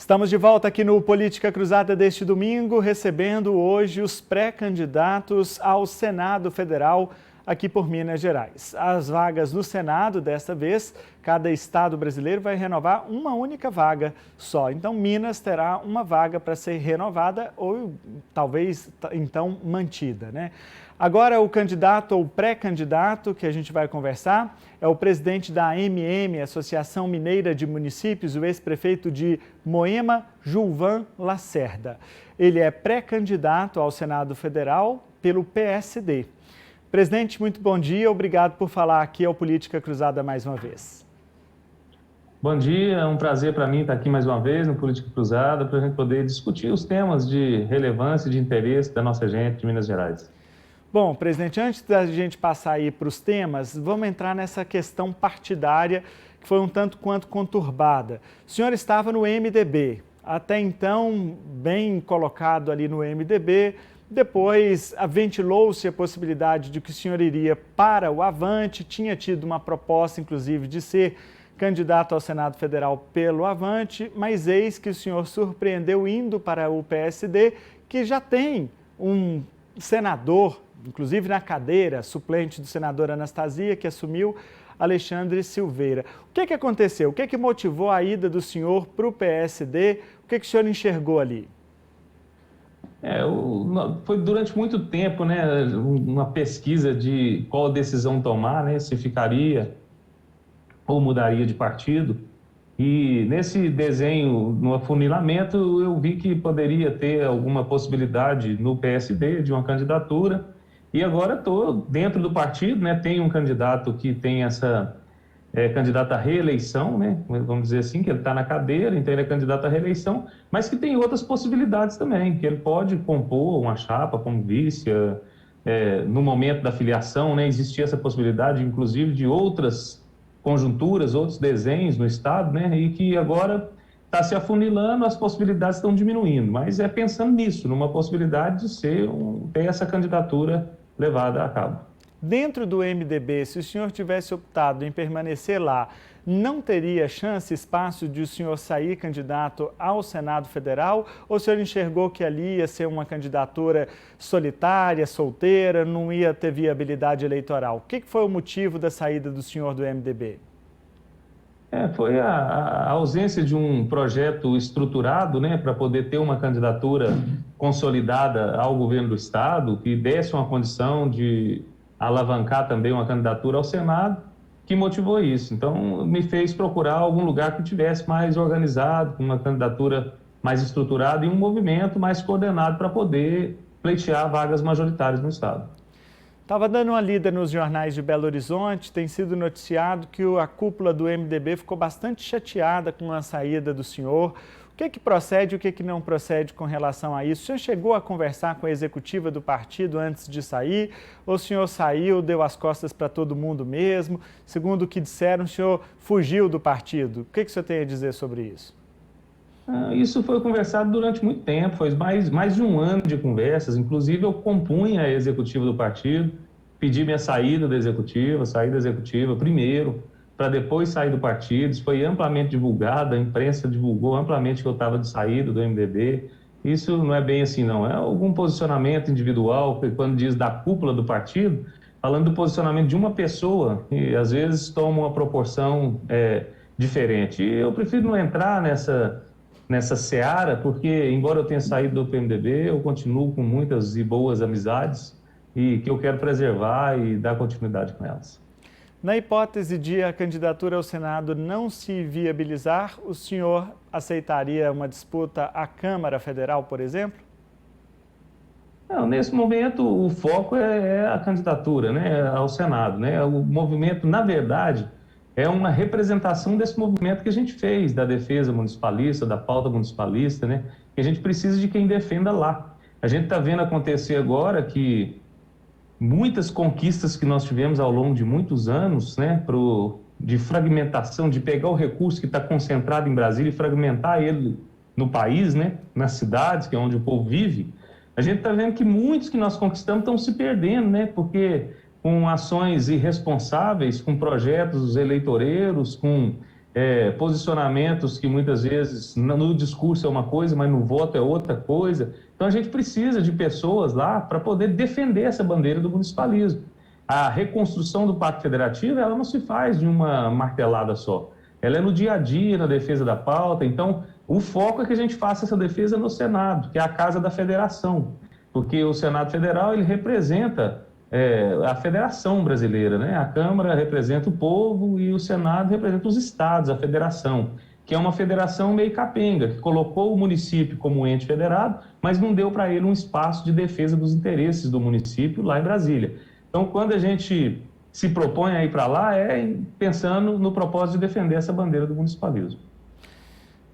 Estamos de volta aqui no Política Cruzada deste domingo, recebendo hoje os pré-candidatos ao Senado Federal aqui por Minas Gerais. As vagas no Senado, desta vez, cada estado brasileiro vai renovar uma única vaga só. Então, Minas terá uma vaga para ser renovada ou talvez, então, mantida, né? Agora, o candidato ou pré-candidato que a gente vai conversar é o presidente da AMM, Associação Mineira de Municípios, o ex-prefeito de Moema, Gilvan Lacerda. Ele é pré-candidato ao Senado Federal pelo PSD. Presidente, muito bom dia, obrigado por falar aqui ao Política Cruzada mais uma vez. Bom dia, é um prazer para mim estar aqui mais uma vez no Política Cruzada para a gente poder discutir os temas de relevância e de interesse da nossa gente de Minas Gerais. Bom, presidente, antes da gente passar aí para os temas, vamos entrar nessa questão partidária que foi um tanto quanto conturbada. O senhor estava no MDB, até então bem colocado ali no MDB, depois ventilou-se a possibilidade de que o senhor iria para o Avante, tinha tido uma proposta, inclusive, de ser candidato ao Senado Federal pelo Avante, mas eis que o senhor surpreendeu indo para o PSD, que já tem um senador, inclusive na cadeira, suplente do senador Anastasia, que assumiu, Alexandre Silveira. O que aconteceu? O que motivou a ida do senhor para o PSD? O que o senhor enxergou ali? Foi durante muito tempo, né, uma pesquisa de qual decisão tomar, né, se ficaria ou mudaria de partido. E nesse desenho, no afunilamento, eu vi que poderia ter alguma possibilidade no PSD de uma candidatura. E agora estou dentro do partido, né, tem um candidato que tem essa candidato à reeleição, né? Vamos dizer assim, que ele está na cadeira, então ele é candidato à reeleição, mas que tem outras possibilidades também, que ele pode compor uma chapa como vice, no momento da filiação, né? Existia essa possibilidade, inclusive, de outras conjunturas, outros desenhos no Estado, né? E que agora está se afunilando, as possibilidades estão diminuindo, mas é pensando nisso, numa possibilidade de ter essa candidatura levada a cabo. Dentro do MDB, se o senhor tivesse optado em permanecer lá, não teria chance, espaço de o senhor sair candidato ao Senado Federal? Ou o senhor enxergou que ali ia ser uma candidatura solitária, solteira, não ia ter viabilidade eleitoral? O que foi o motivo da saída do senhor do MDB? Foi a ausência de um projeto estruturado, né, para poder ter uma candidatura consolidada ao governo do Estado, que desse uma condição de alavancar também uma candidatura ao Senado, que motivou isso. Então, me fez procurar algum lugar que tivesse mais organizado, com uma candidatura mais estruturada e um movimento mais coordenado para poder pleitear vagas majoritárias no Estado. Estava dando uma lida nos jornais de Belo Horizonte, tem sido noticiado que a cúpula do MDB ficou bastante chateada com a saída do senhor. O que procede e o que não procede com relação a isso? O senhor chegou a conversar com a executiva do partido antes de sair? Ou o senhor saiu, deu as costas para todo mundo mesmo? Segundo o que disseram, o senhor fugiu do partido. O que o senhor tem a dizer sobre isso? Isso foi conversado durante muito tempo, foi mais de um ano de conversas. Inclusive, eu compunha a executiva do partido, pedi minha saída da executiva primeiro, para depois sair do partido. Isso foi amplamente divulgado, a imprensa divulgou amplamente que eu estava de saída do MDB. Isso não é bem assim, não. É algum posicionamento individual, quando diz da cúpula do partido, falando do posicionamento de uma pessoa, e às vezes toma uma proporção diferente. E eu prefiro não entrar nessa seara, porque, embora eu tenha saído do PMDB, eu continuo com muitas e boas amizades e que eu quero preservar e dar continuidade com elas. Na hipótese de a candidatura ao Senado não se viabilizar, o senhor aceitaria uma disputa à Câmara Federal, por exemplo? Não, nesse momento, o foco é a candidatura, né, ao Senado, né? O movimento, na verdade, é uma representação desse movimento que a gente fez, da defesa municipalista, da pauta municipalista, né? Que a gente precisa de quem defenda lá. A gente está vendo acontecer agora que muitas conquistas que nós tivemos ao longo de muitos anos, né, de fragmentação, de pegar o recurso que está concentrado em Brasília e fragmentar ele no país, né, nas cidades, que é onde o povo vive, a gente está vendo que muitos que nós conquistamos estão se perdendo, né, porque com ações irresponsáveis, com projetos eleitoreiros, com posicionamentos que muitas vezes no discurso é uma coisa, mas no voto é outra coisa. Então a gente precisa de pessoas lá para poder defender essa bandeira do municipalismo. A reconstrução do Pacto Federativo, ela não se faz de uma martelada só. Ela é no dia a dia, na defesa da pauta. Então, o foco é que a gente faça essa defesa no Senado, que é a casa da federação. Porque o Senado Federal, ele representa a federação brasileira, né? A Câmara representa o povo e o Senado representa os estados, a federação, que é uma federação meio capenga, que colocou o município como ente federado, mas não deu para ele um espaço de defesa dos interesses do município lá em Brasília. Então, quando a gente se propõe a ir para lá, é pensando no propósito de defender essa bandeira do municipalismo.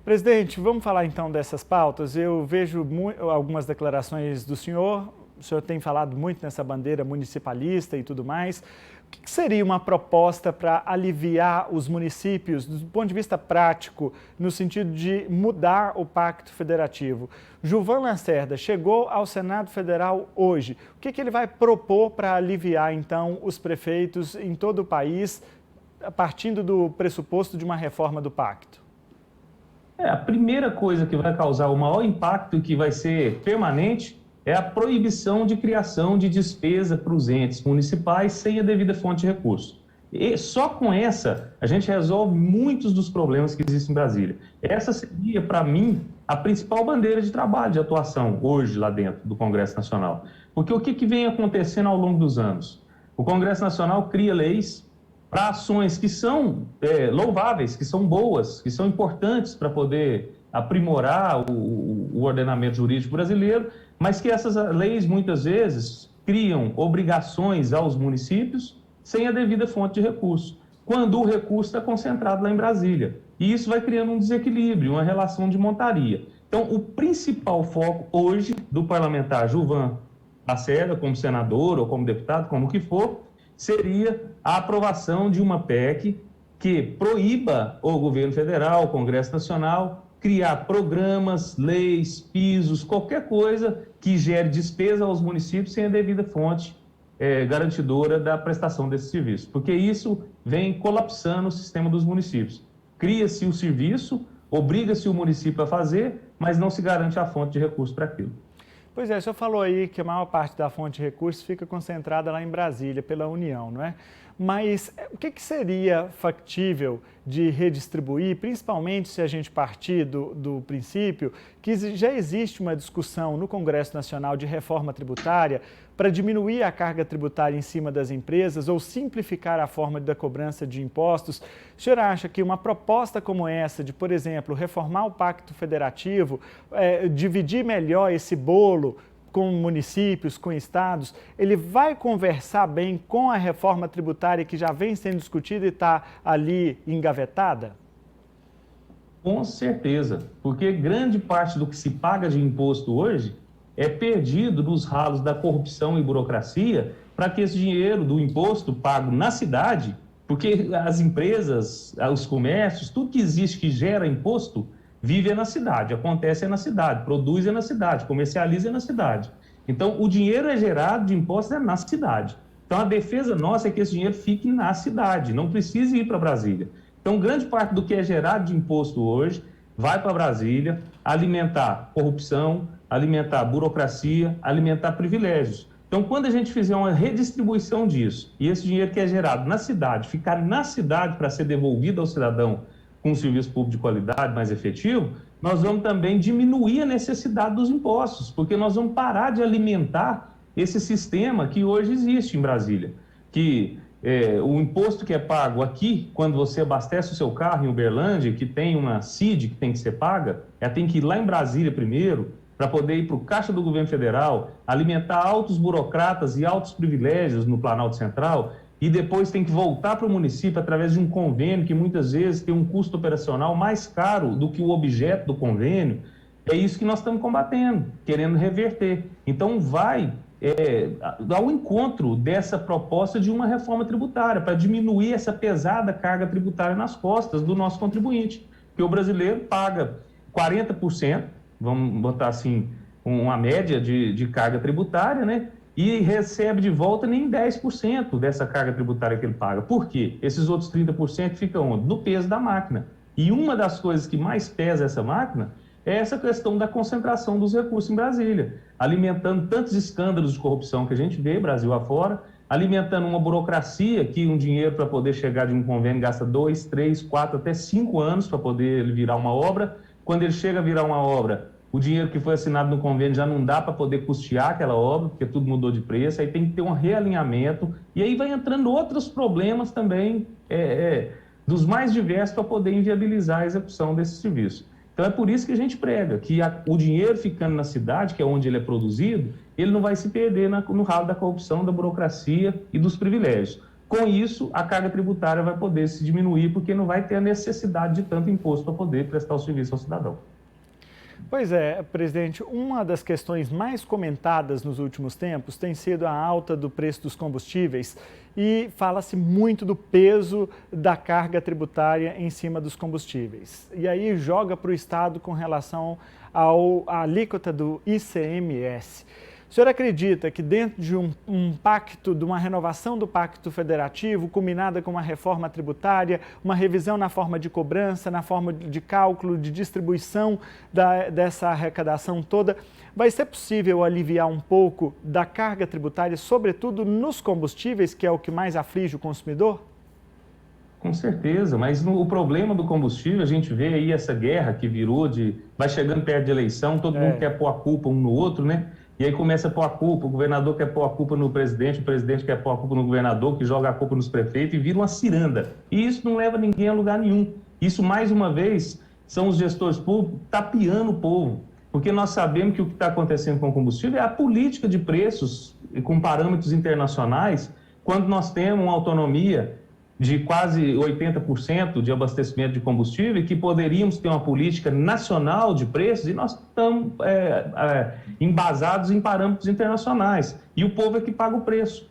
Presidente, vamos falar então dessas pautas. Eu vejo algumas declarações do senhor. O senhor tem falado muito nessa bandeira municipalista e tudo mais. O que seria uma proposta para aliviar os municípios, do ponto de vista prático, no sentido de mudar o Pacto Federativo? Gilvan Lacerda chegou ao Senado Federal hoje. O que ele vai propor para aliviar, então, os prefeitos em todo o país, partindo do pressuposto de uma reforma do Pacto? A primeira coisa que vai causar o maior impacto, que vai ser permanente, é a proibição de criação de despesa para os entes municipais sem a devida fonte de recurso. E só com essa, a gente resolve muitos dos problemas que existem em Brasília. Essa seria, para mim, a principal bandeira de trabalho, de atuação, hoje, lá dentro do Congresso Nacional. Porque o que vem acontecendo ao longo dos anos? O Congresso Nacional cria leis para ações que são louváveis, que são boas, que são importantes para poder aprimorar o ordenamento jurídico brasileiro, mas que essas leis, muitas vezes, criam obrigações aos municípios sem a devida fonte de recurso, quando o recurso está concentrado lá em Brasília. E isso vai criando um desequilíbrio, uma relação de montaria. Então, o principal foco hoje do parlamentar Gilvan Lacerda, como senador ou como deputado, como que for, seria a aprovação de uma PEC que proíba o governo federal, o Congresso Nacional, criar programas, leis, pisos, qualquer coisa que gere despesa aos municípios sem a devida fonte garantidora da prestação desse serviço. Porque isso vem colapsando o sistema dos municípios. Cria-se o serviço, obriga-se o município a fazer, mas não se garante a fonte de recurso para aquilo. Pois é, o senhor falou aí que a maior parte da fonte de recursos fica concentrada lá em Brasília, pela União, não é? Mas o que seria factível de redistribuir, principalmente se a gente partir do princípio que já existe uma discussão no Congresso Nacional de reforma tributária para diminuir a carga tributária em cima das empresas ou simplificar a forma da cobrança de impostos? O senhor acha que uma proposta como essa de, por exemplo, reformar o Pacto Federativo, dividir melhor esse bolo com municípios, com estados, ele vai conversar bem com a reforma tributária que já vem sendo discutida e está ali engavetada? Com certeza, porque grande parte do que se paga de imposto hoje é perdido nos ralos da corrupção e burocracia para que esse dinheiro do imposto pago na cidade, porque as empresas, os comércios, tudo que existe que gera imposto, vive na cidade, acontece na cidade, produz na cidade, comercializa na cidade. Então, o dinheiro é gerado de impostos na cidade. Então, a defesa nossa é que esse dinheiro fique na cidade, não precise ir para Brasília. Então, grande parte do que é gerado de imposto hoje vai para Brasília alimentar corrupção, alimentar burocracia, alimentar privilégios. Então, quando a gente fizer uma redistribuição disso, e esse dinheiro que é gerado na cidade, ficar na cidade para ser devolvido ao cidadão com um serviço público de qualidade mais efetivo, nós vamos também diminuir a necessidade dos impostos, porque nós vamos parar de alimentar esse sistema que hoje existe em Brasília, que o imposto que é pago aqui, quando você abastece o seu carro em Uberlândia, que tem uma CID que tem que ser paga, ela tem que ir lá em Brasília primeiro, para poder ir para o Caixa do Governo Federal, alimentar altos burocratas e altos privilégios no Planalto Central, e depois tem que voltar para o município através de um convênio que muitas vezes tem um custo operacional mais caro do que o objeto do convênio. É isso que nós estamos combatendo, querendo reverter. Então, vai ao encontro dessa proposta de uma reforma tributária, para diminuir essa pesada carga tributária nas costas do nosso contribuinte, que o brasileiro paga 40%, vamos botar assim, uma média de carga tributária, né? e recebe de volta nem 10% dessa carga tributária que ele paga. Por quê? Esses outros 30% ficam onde? No peso da máquina. E uma das coisas que mais pesa essa máquina é essa questão da concentração dos recursos em Brasília, alimentando tantos escândalos de corrupção que a gente vê Brasil afora, alimentando uma burocracia que um dinheiro para poder chegar de um convênio gasta 2, 3, 4, até 5 anos para poder ele virar uma obra. Quando ele chega a virar uma obra, o dinheiro que foi assinado no convênio já não dá para poder custear aquela obra, porque tudo mudou de preço, aí tem que ter um realinhamento, e aí vai entrando outros problemas também, dos mais diversos, para poder inviabilizar a execução desse serviço. Então é por isso que a gente prega, que o dinheiro ficando na cidade, que é onde ele é produzido, ele não vai se perder no ralo da corrupção, da burocracia e dos privilégios. Com isso, a carga tributária vai poder se diminuir, porque não vai ter a necessidade de tanto imposto para poder prestar o serviço ao cidadão. Pois é, presidente, uma das questões mais comentadas nos últimos tempos tem sido a alta do preço dos combustíveis e fala-se muito do peso da carga tributária em cima dos combustíveis. E aí joga para o Estado com relação à alíquota do ICMS. O senhor acredita que dentro de um pacto, de uma renovação do pacto federativo, combinada com uma reforma tributária, uma revisão na forma de cobrança, na forma de cálculo, de distribuição dessa arrecadação toda, vai ser possível aliviar um pouco da carga tributária, sobretudo nos combustíveis, que é o que mais aflige o consumidor? Com certeza, mas o problema do combustível, a gente vê aí essa guerra que virou vai chegando perto de eleição, todo mundo quer pôr a culpa um no outro, né? E aí começa a pôr a culpa, o governador quer pôr a culpa no presidente, o presidente quer pôr a culpa no governador, que joga a culpa nos prefeitos e vira uma ciranda. E isso não leva ninguém a lugar nenhum. Isso, mais uma vez, são os gestores públicos tapeando o povo. Porque nós sabemos que o que está acontecendo com o combustível é a política de preços com parâmetros internacionais, quando nós temos uma autonomia de quase 80% de abastecimento de combustível, e que poderíamos ter uma política nacional de preços, e nós estamos embasados em parâmetros internacionais. E o povo é que paga o preço.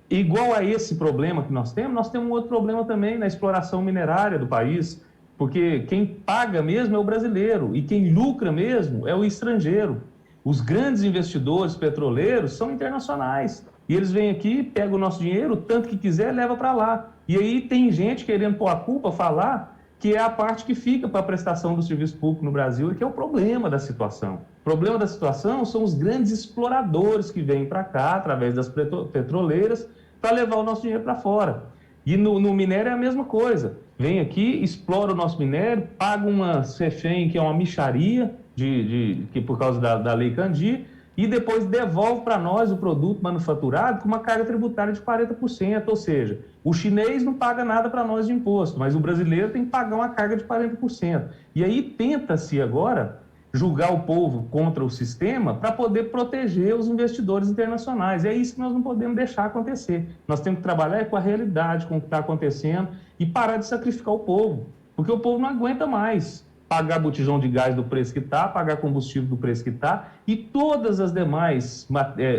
Igual a esse problema que nós temos um outro problema também na exploração minerária do país, porque quem paga mesmo é o brasileiro, e quem lucra mesmo é o estrangeiro. Os grandes investidores petroleiros são internacionais. E eles vêm aqui, pegam o nosso dinheiro, o tanto que quiser, leva para lá. E aí tem gente querendo pôr a culpa, falar que é a parte que fica para a prestação do serviço público no Brasil, e que é o problema da situação. O problema da situação são os grandes exploradores que vêm para cá, através das petroleiras, para levar o nosso dinheiro para fora. E no minério é a mesma coisa. Vem aqui, explora o nosso minério, paga uma CEFEM, que é uma mixaria, que por causa da Lei Candir, e depois devolve para nós o produto manufaturado com uma carga tributária de 40%, ou seja, o chinês não paga nada para nós de imposto, mas o brasileiro tem que pagar uma carga de 40%. E aí tenta-se agora julgar o povo contra o sistema para poder proteger os investidores internacionais. É isso que nós não podemos deixar acontecer. Nós temos que trabalhar com a realidade, com o que está acontecendo, e parar de sacrificar o povo, porque o povo não aguenta mais pagar botijão de gás do preço que está, pagar combustível do preço que está, e todas as demais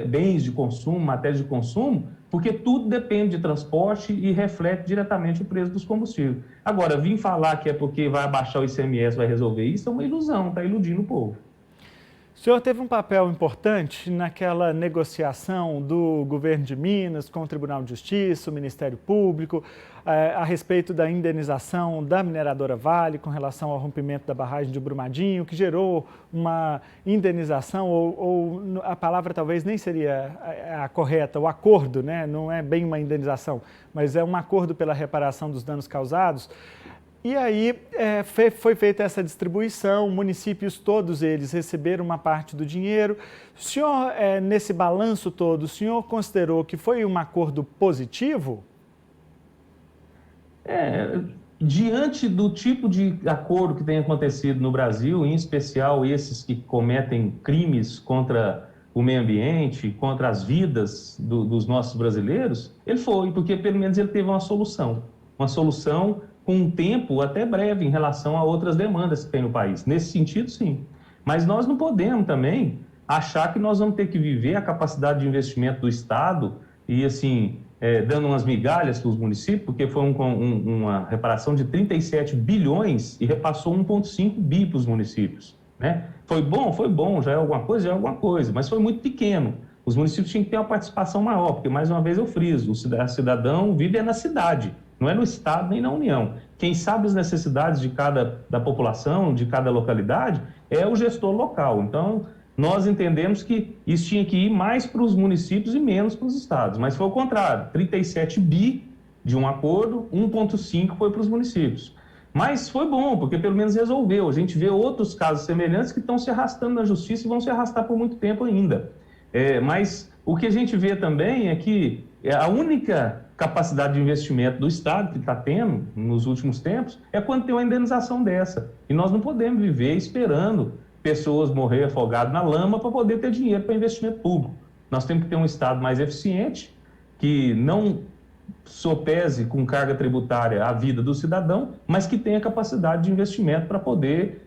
bens de consumo, matérias de consumo, porque tudo depende de transporte e reflete diretamente o preço dos combustíveis. Agora, vir falar que é porque vai abaixar o ICMS, vai resolver isso, é uma ilusão, está iludindo o povo. O senhor teve um papel importante naquela negociação do governo de Minas com o Tribunal de Justiça, o Ministério Público, a respeito da indenização da mineradora Vale com relação ao rompimento da barragem de Brumadinho, que gerou uma indenização, ou a palavra talvez nem seria a correta, o acordo, né? Não é bem uma indenização, mas é um acordo pela reparação dos danos causados. E aí foi feita essa distribuição, municípios todos eles receberam uma parte do dinheiro. O senhor, nesse balanço todo, o senhor considerou que foi um acordo positivo? Diante do tipo de acordo que tem acontecido no Brasil, em especial esses que cometem crimes contra o meio ambiente, contra as vidas dos nossos brasileiros, ele foi, porque pelo menos ele teve uma solução com um tempo até breve em relação a outras demandas que tem no país. Nesse sentido, sim. Mas nós não podemos também achar que nós vamos ter que viver a capacidade de investimento do Estado e, assim, dando umas migalhas para os municípios, porque foi uma reparação de 37 bilhões e repassou 1,5 bi para os municípios, né? Foi bom, já é alguma coisa, mas foi muito pequeno. Os municípios tinham que ter uma participação maior, porque, mais uma vez, eu friso, o cidadão vive na cidade, não é no Estado nem na União. Quem sabe as necessidades da população, de cada localidade, é o gestor local. Então, nós entendemos que isso tinha que ir mais para os municípios e menos para os estados. Mas foi o contrário, 37 bi de um acordo, 1,5 foi para os municípios. Mas foi bom, porque pelo menos resolveu. A gente vê outros casos semelhantes que estão se arrastando na justiça e vão se arrastar por muito tempo ainda. Mas o que a gente vê também é que a única capacidade de investimento do Estado que está tendo nos últimos tempos é quando tem uma indenização dessa. E nós não podemos viver esperando pessoas morrer afogadas na lama para poder ter dinheiro para investimento público. Nós temos que ter um Estado mais eficiente, que não sopese com carga tributária a vida do cidadão, mas que tenha capacidade de investimento para poder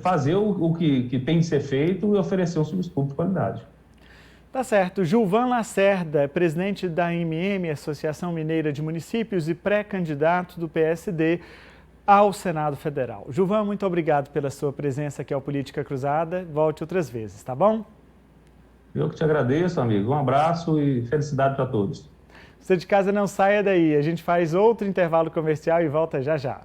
fazer o que tem de ser feito e oferecer um serviço público de qualidade. Tá certo. Gilvan Lacerda, presidente da AMM, Associação Mineira de Municípios, e pré-candidato do PSD ao Senado Federal. Gilvan, muito obrigado pela sua presença aqui ao Política Cruzada. Volte outras vezes, tá bom? Eu que te agradeço, amigo. Um abraço e felicidade para todos. Você de casa não saia daí. A gente faz outro intervalo comercial e volta já já.